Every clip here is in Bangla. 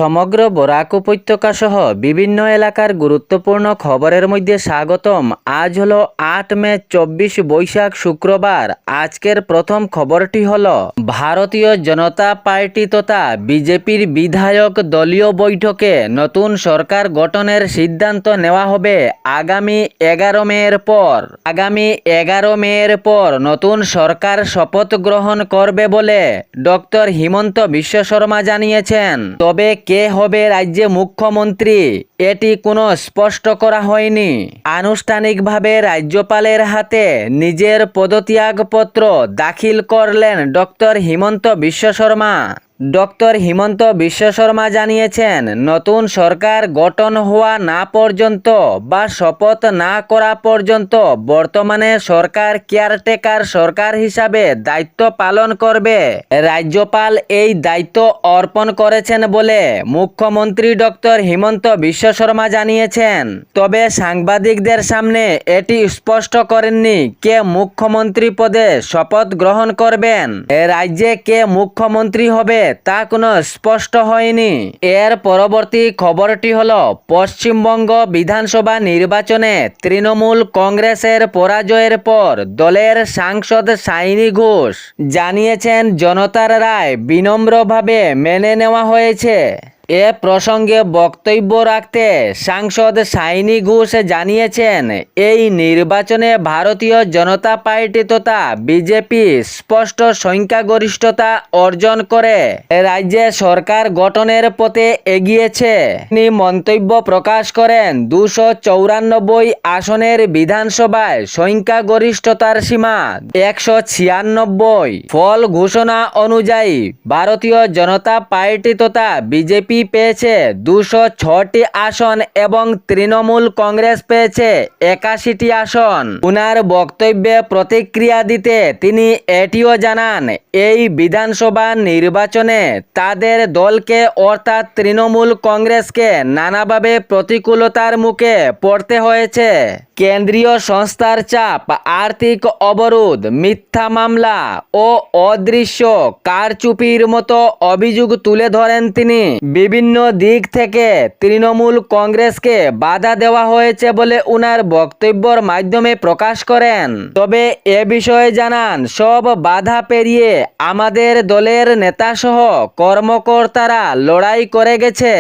সমগ্র বরাক উপত্যকা সহ বিভিন্ন এলাকার গুরুত্বপূর্ণ খবরের মধ্যে স্বাগতম। আজ হলো ৮ মে ২৪ বৈশাখ শুক্রবার। আজকের প্রথম খবরটি হলো ভারতীয় জনতা পার্টি তথা বিজেপির বিধায়ক দলীয় বৈঠকে নতুন সরকার গঠনের সিদ্ধান্ত নেওয়া হবে আগামী ১১ মের পর নতুন সরকার শপথ গ্রহণ করবে বলে ডক্টর হিমন্ত বিশ্ব শর্মা জানিয়েছেন। তবে কে হবে রাজ্যে মুখ্যমন্ত্রী এটি কোনো স্পষ্ট করা হয়নি। আনুষ্ঠানিকভাবে রাজ্যপালের হাতে নিজের পদত্যাগপত্র দাখিল করলেন ডক্টর হিমন্ত বিশ্ব শর্মা। ডক্টর হিমন্ত বিশ্ব শর্মা জানিয়েছেন, নতুন সরকার গঠন হওয়া না পর্যন্ত বা শপথ না করা পর্যন্ত বর্তমানে সরকার কেয়ারটেকার সরকার হিসাবে দায়িত্ব পালন করবে। রাজ্যপাল এই দায়িত্ব অর্পণ করেছেন বলে মুখ্যমন্ত্রী ডক্টর হিমন্ত বিশ্ব শর্মা জানিয়েছেন। তবে সাংবাদিকদের সামনে এটি স্পষ্ট করেননি কে মুখ্যমন্ত্রী পদে শপথ গ্রহণ করবেন। রাজ্যে কে মুখ্যমন্ত্রী হবে তা কোনো স্পষ্ট হয়নি। এর পরবর্তী খবরটি হলো পশ্চিমবঙ্গ বিধানসভা নির্বাচনে তৃণমূল কংগ্রেসের পরাজয়ের পর দলের সাংসদ সায়নী ঘোষ জানিয়েছেন জনতার রায় বিনম্রভাবে মেনে নেওয়া হয়েছে। এ প্রসঙ্গে বক্তব্য রাখতে সাংসদ সায়নী ঘোষ জানিয়েছেন, এই নির্বাচনে ভারতীয় জনতা পার্টি তথা বিজেপি স্পষ্ট সংখ্যাগরিষ্ঠতা অর্জন করে রাজ্যে সরকার গঠনের পথে এগিয়েছে। তিনি মন্তব্য প্রকাশ করেন, ২৯৪ আসনের বিধানসভায় সংখ্যাগরিষ্ঠতার সীমা ১৯৬। ফল ঘোষণা অনুযায়ী ভারতীয় জনতা পার্টি তথা বিজেপি পেয়েছে ২০৬টি আসন এবং তৃণমূল কংগ্রেস পেয়েছে ৮১টি আসন। উনার বক্তব্যে প্রতিক্রিয়া দিতে তিনি এটিও জানান, এই বিধানসভা নির্বাচনে তাদের দলকে অর্থাৎ তৃণমূল কংগ্রেসকে নানাভাবে প্রতিকূলতার মুখে পড়তে হয়েছে। কেন্দ্রীয় সংস্থার চাপ, আর্থিক অবরোধ, মিথ্যা মামলা ও অদৃশ্য কারচুপির মতো অভিযোগ তুলে ধরেন তিনি। বিভিন্ন দিক থেকে তৃণমূল কংগ্রেসকে বাধা দেওয়া হয়েছে বলে উনার বক্তব্যের মাধ্যমে প্রকাশ করেন। তবে এ বিষয়ে জানান, সব বাধা পেরিয়ে আমাদের দলের নেতাসহ কর্মকর্তারা লড়াই করে গেছে।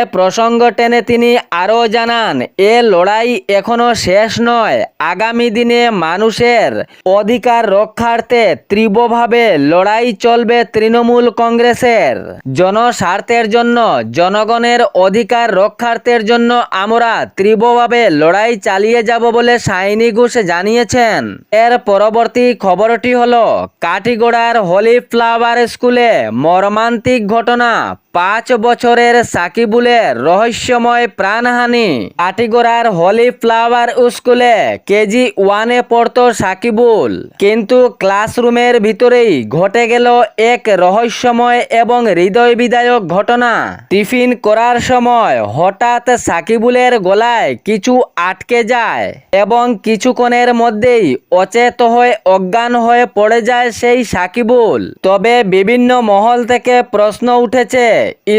এ প্রসঙ্গ টেনে তিনি আরও জানান, এ লড়াই এখনো শেষ নয়। আগামী দিনে মানুষের অধিকার রক্ষার্থে তীব্রভাবে লড়াই চলবে তৃণমূল কংগ্রেসের। জনস্বার্থের জন্য, জনগণের অধিকার রক্ষার্থের জন্য আমরা তীব্রভাবে লড়াই চালিয়ে যাব বলে সায়নী ঘোষ জানিয়েছেন। এর পরবর্তী খবরটি হলো কাঠিগড়ার হলি ফ্লাওয়ার স্কুলে মর্মান্তিক ঘটনা, ৫ বছরের সাকিবুলের রহস্যময় প্রাণহানি। কাঠিগড়ার হলি ফ্লাওয়ার স্কুলে কেজি 1-এ পড়তো সাকিবুল, কিন্তু ক্লাসরুমের ভিতরেই ঘটে গেল এক রহস্যময় এবং হৃদয় বিদারক ঘটনা। টিফিন করার সময় হঠাৎ সাকিবুলের গলায় কিছু আটকে যায় এবং কিছুক্ষণের মধ্যেই অচেত হয়ে অজ্ঞান হয়ে পড়ে যায় সেই সাকিবুল। তবে বিভিন্ন মহল থেকে প্রশ্ন উঠেছে,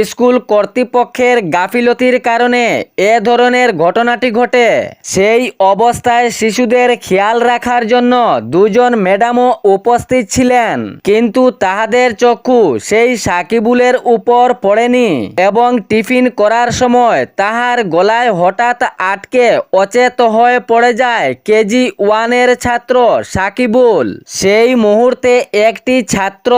স্কুল কর্তৃপক্ষের গাফিলতির কারণে এ ধরনের ঘটনাটি ঘটে। সেই অবস্থায় শিশুদের খেয়াল রাখার জন্য 2জন ম্যাডামও উপস্থিত ছিলেন, কিন্তু তাহাদের চক্ষু সেই সাকিবুলের উপর পড়েনি এবং টিফিন করার সময় তাহার গলায় হঠাৎ আটকে অচেত হয়ে পড়ে যায় কেজি 1-এর ছাত্র সাকিবুল। সেই মুহূর্তে একটি ছাত্র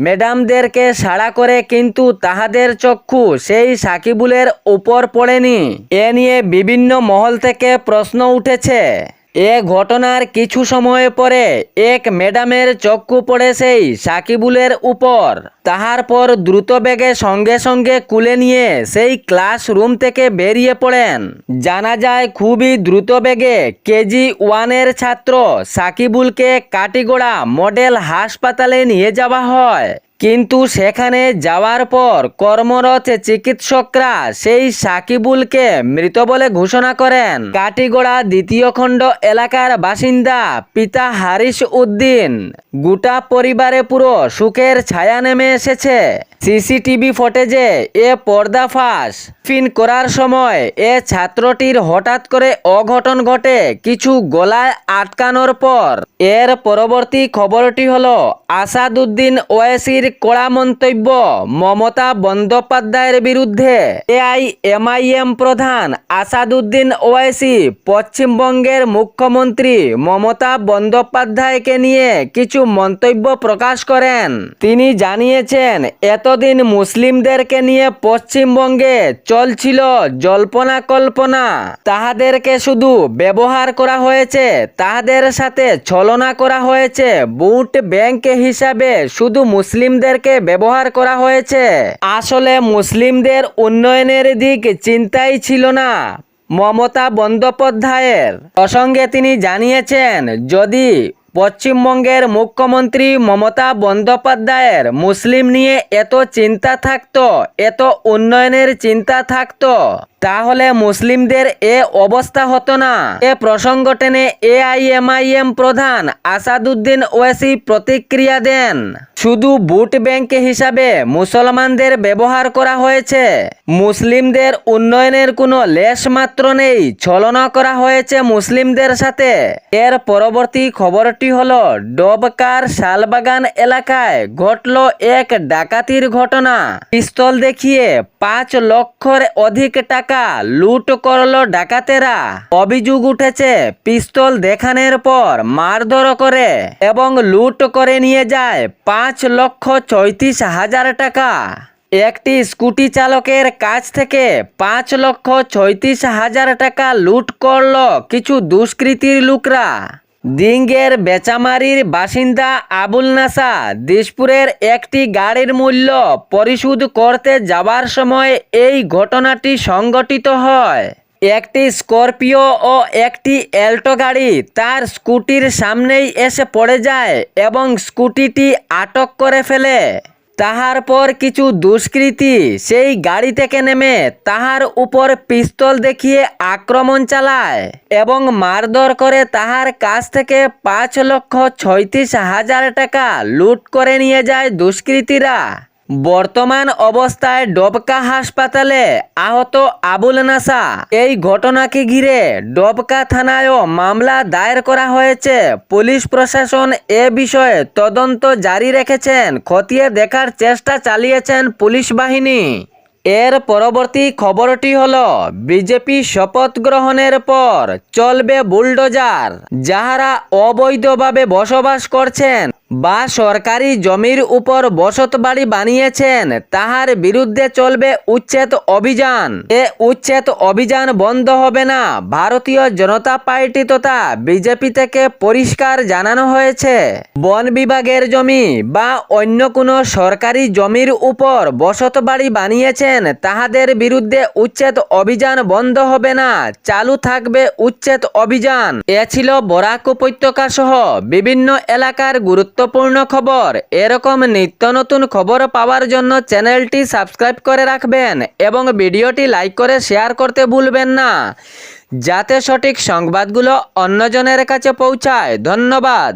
ম্যাডামদেরকে সাড়া করে, কিন্তু তাহাদের চক্ষু সেই সাকিবুলের উপর পড়েনি। এ নিয়ে বিভিন্ন মহল থেকে প্রশ্ন উঠেছে। এ ঘটনার কিছু সময় পরে এক ম্যাডামের চক্ষু পড়ে সেই সাকিবুলের উপর। তাহার পর দ্রুত বেগে সঙ্গে সঙ্গে কুলে নিয়ে সেই ক্লাসরুম থেকে বেরিয়ে পড়েন। জানা যায় খুবই দ্রুত বেগে কেজি 1-এর ছাত্র সাকিবুলকে কাঠিগড়া মডেল হাসপাতালে নিয়ে যাওয়া হয়। কিন্তু সেখানে যাওয়ার পর কর্মরত চিকিৎসকরা সেই সাকিবুলকে মৃত বলে ঘোষণা করেন। কাটিগড়া দ্বিতীয় খণ্ড এলাকার বাসিন্দা পিতা হারিস উদ্দিন। গোটা পরিবারে পুরো সুখের ছায়া নেমে এসেছে। সিসিটিভি ফুটেজে এ পর্দাফাশ করার সময় এ ছাত্রটির হঠাৎ করে অঘটন ঘটে কিছু গলায় আটকানোর পর। এর পরবর্তী খবরটি হলো আসাদুদ্দিন ওয়াইসির কড়া মন্তব্য মমতা বন্দ্যোপাধ্যায়ের বিরুদ্ধে। এআইএমআইএম প্রধান আসাদুদ্দিন ওয়াইসি পশ্চিমবঙ্গের মুখ্যমন্ত্রী মমতা বন্দ্যোপাধ্যায়কে নিয়ে কিছু মন্তব্য প্রকাশ করেন। তিনি জানিয়েছেন, এতদিন মুসলিমদেরকে নিয়ে পশ্চিমবঙ্গে চলছিল জল্পনা কল্পনা। তাহাদেরকে শুধু ব্যবহার করা হয়েছে, তাহাদের সাথে ছলনা করা হয়েছে, ভোট ব্যাংক হিসাবে শুধু মুসলিমদেরকে ব্যবহার করা হয়েছে। আসলে মুসলিমদের উন্নয়নের দিক চিন্তাই ছিল না মমতা বন্দ্যোপাধ্যায়ের। প্রসঙ্গে তিনি জানিয়েছেন, যদি পশ্চিমবঙ্গের মুখ্যমন্ত্রী মমতা বন্দ্যোপাধ্যায়ের মুসলিম নিয়ে এত চিন্তা থাকতো, এত উন্নয়নের চিন্তা থাকতো, তাহলে মুসলিমদের এ অবস্থা হতো না। এ প্রসঙ্গ টেনে এআইএমআইএম প্রধান আসাদুদ্দিন ওয়াইসি প্রতিক্রিয়া দেন, শুধু ভোট ব্যাংক হিসাবে মুসলমানদের ব্যবহার করা হয়েছে, মুসলিমদের উন্নয়নের কোনো লেশ মাত্র নেই, ছলনা করা হয়েছে মুসলিমদের সাথে। এর পরবর্তী খবরটি হলো ডবকার শালবাগান এলাকায় ঘটল এক ডাকাতির ঘটনা। পিস্তল দেখিয়ে 5 লক্ষের অধিক টাকা লুট করলো ডাকাতেরা। অভিযোগ উঠেছে, পিস্তল দেখানোর পর মারধর করে এবং লুট করে নিয়ে যায় 5,36,000 টাকা। একটি স্কুটি চালকের কাছ থেকে 5,36,000 টাকা লুট করল কিছু দুষ্কৃতীর লোকরা। দিঙ্গের বেচামারির বাসিন্দা আবুল নাসা দিশপুরের একটি গাড়ির মূল্য পরিশোধ করতে যাওয়ার সময় এই ঘটনাটি সংঘটিত হয়। একটি স্করপিও ও একটি অ্যাল্টো গাড়ি তার স্কুটির সামনেই এসে পড়ে যায় এবং স্কুটিটি আটক করে ফেলে। তাহার পর কিছু দুষ্কৃতী সেই গাড়ি থেকে নেমে তাহার উপর পিস্তল দেখিয়ে আক্রমণ চালায় এবং মারধর করে তাহার কাছ থেকে 5,36,000 টাকা লুট করে নিয়ে যায় দুষ্কৃতীরা। বর্তমান অবস্থায় ডবকা হাসপাতালে আহত আবুল নাসা। এই ঘটনাকে ঘিরে ডবকা থানায়ও মামলা দায়ের করা হয়েছে। পুলিশ প্রশাসন এ বিষয়ে তদন্ত জারি রেখেছেন, খতিয়ে দেখার চেষ্টা চালিয়েছেন পুলিশ বাহিনী। এর পরবর্তী খবরটি হলো বিজেপি শপথ গ্রহণের পর চলবে বুলডোজার। যাহারা অবৈধভাবে বসবাস করছেন বা সরকারি জমির উপর বসত বাড়ি বানিয়েছেন, তাহার বিরুদ্ধে চলবে উচ্ছেদ অভিযান। এ উচ্ছেদ অভিযান বন্ধ হবে না, ভারতীয় জনতা পার্টি তথা বিজেপি থেকে পরিষ্কার জানানো হয়েছে। বন বিভাগের জমি বা অন্য কোনো সরকারি জমির উপর বসত বাড়ি বানিয়েছেন, তাহাদের বিরুদ্ধে উচ্ছেদ অভিযান বন্ধ হবে না, চালু থাকবে উচ্ছেদ অভিযান। এ ছিল বরাক উপত্যকা সহ বিভিন্ন এলাকার গুরুত্বপূর্ণ খবর। এরকম নিত্য নতুন খবর পাওয়ার জন্য চ্যানেলটি সাবস্ক্রাইব করে রাখবেন এবং ভিডিওটি লাইক করে শেয়ার করতে ভুলবেন না, যাতে সঠিক সংবাদগুলো অন্যজনের কাছে পৌঁছায়। ধন্যবাদ।